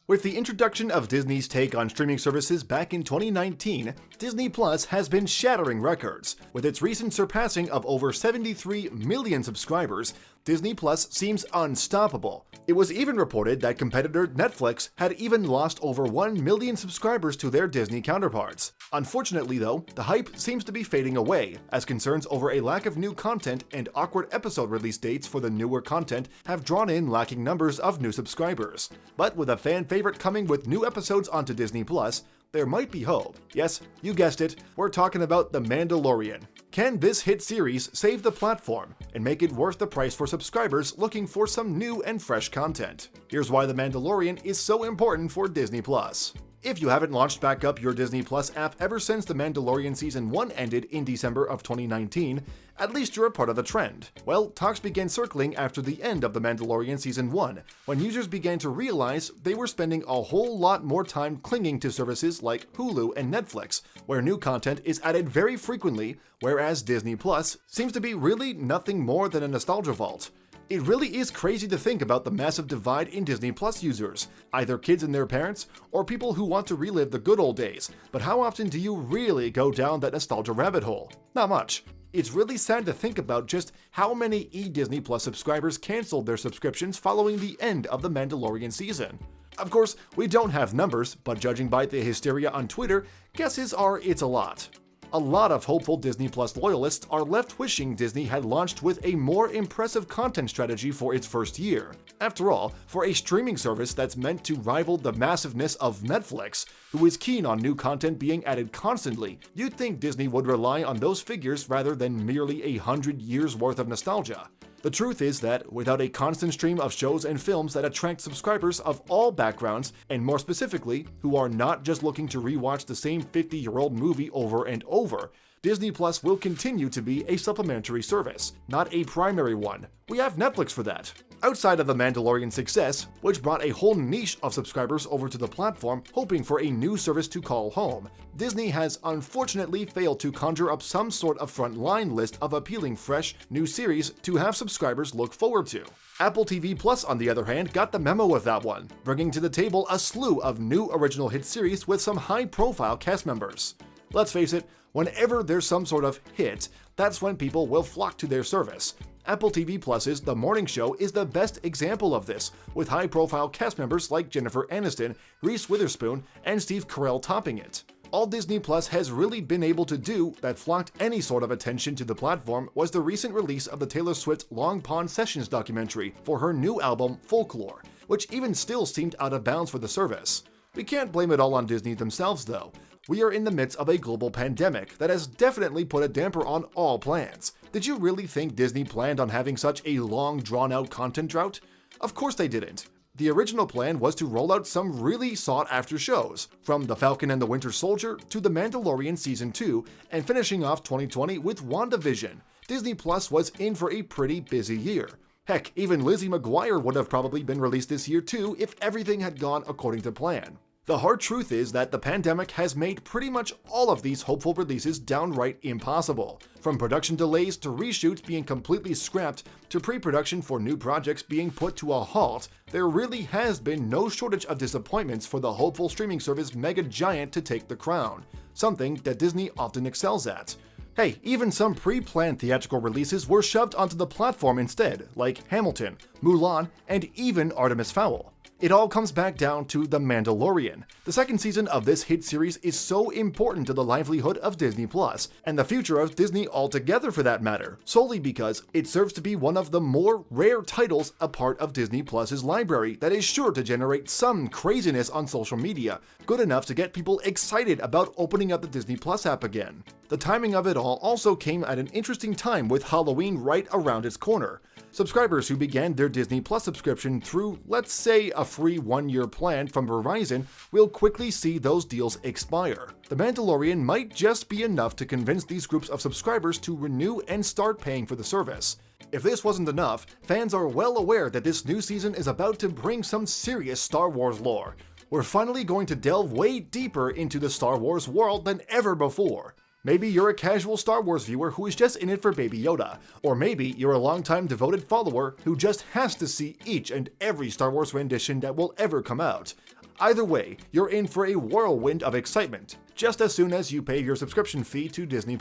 With the introduction of Disney's take on streaming services back in 2019, Disney Plus has been shattering records. With its recent surpassing of over 73 million subscribers, Disney Plus seems unstoppable. It was even reported that competitor Netflix had even lost over 1 million subscribers to their Disney counterparts. Unfortunately though, the hype seems to be fading away, as concerns over a lack of new content and awkward episode release dates for the newer content have drawn in lacking numbers of new subscribers. But with a fan favorite coming with new episodes onto Disney Plus, there might be hope. Yes, you guessed it, we're talking about The Mandalorian. Can this hit series save the platform and make it worth the price for subscribers looking for some new and fresh content? Here's why The Mandalorian is so important for Disney Plus. If you haven't launched back up your Disney Plus app ever since The Mandalorian Season 1 ended in December of 2019, at least you're a part of the trend. Well, talks began circling after the end of The Mandalorian Season 1, when users began to realize they were spending a whole lot more time clinging to services like Hulu and Netflix, where new content is added very frequently, whereas Disney Plus seems to be really nothing more than a nostalgia vault. It really is crazy to think about the massive divide in Disney Plus users, either kids and their parents, or people who want to relive the good old days. But how often do you really go down that nostalgia rabbit hole? Not much. It's really sad to think about just how many Disney Plus subscribers canceled their subscriptions following the end of the Mandalorian season. Of course, we don't have numbers, but judging by the hysteria on Twitter, guesses are it's a lot. A lot of hopeful Disney Plus loyalists are left wishing Disney had launched with a more impressive content strategy for its first year. After all, for a streaming service that's meant to rival the massiveness of Netflix, who is keen on new content being added constantly, you'd think Disney would rely on those figures rather than merely 100 years worth of nostalgia. The truth is that without a constant stream of shows and films that attract subscribers of all backgrounds, and more specifically, who are not just looking to rewatch the same 50-year-old movie over and over, Disney Plus will continue to be a supplementary service, not a primary one. We have Netflix for that. Outside of the Mandalorian success, which brought a whole niche of subscribers over to the platform hoping for a new service to call home, Disney has unfortunately failed to conjure up some sort of frontline list of appealing fresh, new series to have subscribers look forward to. Apple TV Plus, on the other hand, got the memo with that one, bringing to the table a slew of new original hit series with some high-profile cast members. Let's face it, whenever there's some sort of hit, that's when people will flock to their service. Apple TV Plus's The Morning Show is the best example of this, with high-profile cast members like Jennifer Aniston, Reese Witherspoon, and Steve Carell topping it. All Disney Plus has really been able to do that flocked any sort of attention to the platform was the recent release of the Taylor Swift Long Pond Sessions documentary for her new album, Folklore, which even still seemed out of bounds for the service. We can't blame it all on Disney themselves, though. We are in the midst of a global pandemic that has definitely put a damper on all plans. Did you really think Disney planned on having such a long, drawn-out content drought? Of course they didn't. The original plan was to roll out some really sought-after shows, from The Falcon and the Winter Soldier to The Mandalorian Season 2, and finishing off 2020 with WandaVision. Disney Plus was in for a pretty busy year. Heck, even Lizzie McGuire would have probably been released this year too if everything had gone according to plan. The hard truth is that the pandemic has made pretty much all of these hopeful releases downright impossible. From production delays to reshoots being completely scrapped to pre-production for new projects being put to a halt, there really has been no shortage of disappointments for the hopeful streaming service mega giant to take the crown, something that Disney often excels at. Hey, even some pre-planned theatrical releases were shoved onto the platform instead, like Hamilton, Mulan, and even Artemis Fowl. It all comes back down to The Mandalorian. The second season of this hit series is so important to the livelihood of Disney Plus, and the future of Disney altogether for that matter, solely because it serves to be one of the more rare titles a part of Disney Plus's library that is sure to generate some craziness on social media, good enough to get people excited about opening up the Disney Plus app again. The timing of it all also came at an interesting time with Halloween right around its corner. Subscribers who began their Disney Plus subscription through, let's say, a free one-year plan from Verizon will quickly see those deals expire. The Mandalorian might just be enough to convince these groups of subscribers to renew and start paying for the service. If this wasn't enough, fans are well aware that this new season is about to bring some serious Star Wars lore. We're finally going to delve way deeper into the Star Wars world than ever before. Maybe you're a casual Star Wars viewer who is just in it for Baby Yoda, or maybe you're a longtime devoted follower who just has to see each and every Star Wars rendition that will ever come out. Either way, you're in for a whirlwind of excitement, just as soon as you pay your subscription fee to Disney+.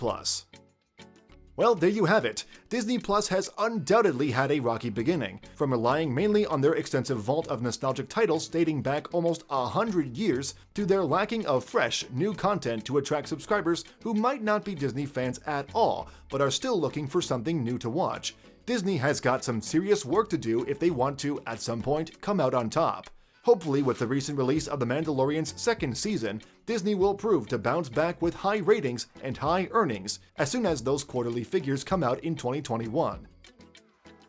Well, there you have it. Disney Plus has undoubtedly had a rocky beginning, from relying mainly on their extensive vault of nostalgic titles dating back almost 100 years, to their lacking of fresh, new content to attract subscribers who might not be Disney fans at all, but are still looking for something new to watch. Disney has got some serious work to do if they want to, at some point, come out on top. Hopefully, with the recent release of The Mandalorian's second season, Disney will prove to bounce back with high ratings and high earnings as soon as those quarterly figures come out in 2021.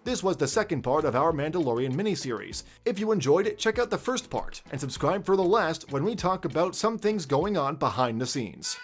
This was the second part of our Mandalorian miniseries. If you enjoyed it, check out the first part, and subscribe for the last when we talk about some things going on behind the scenes.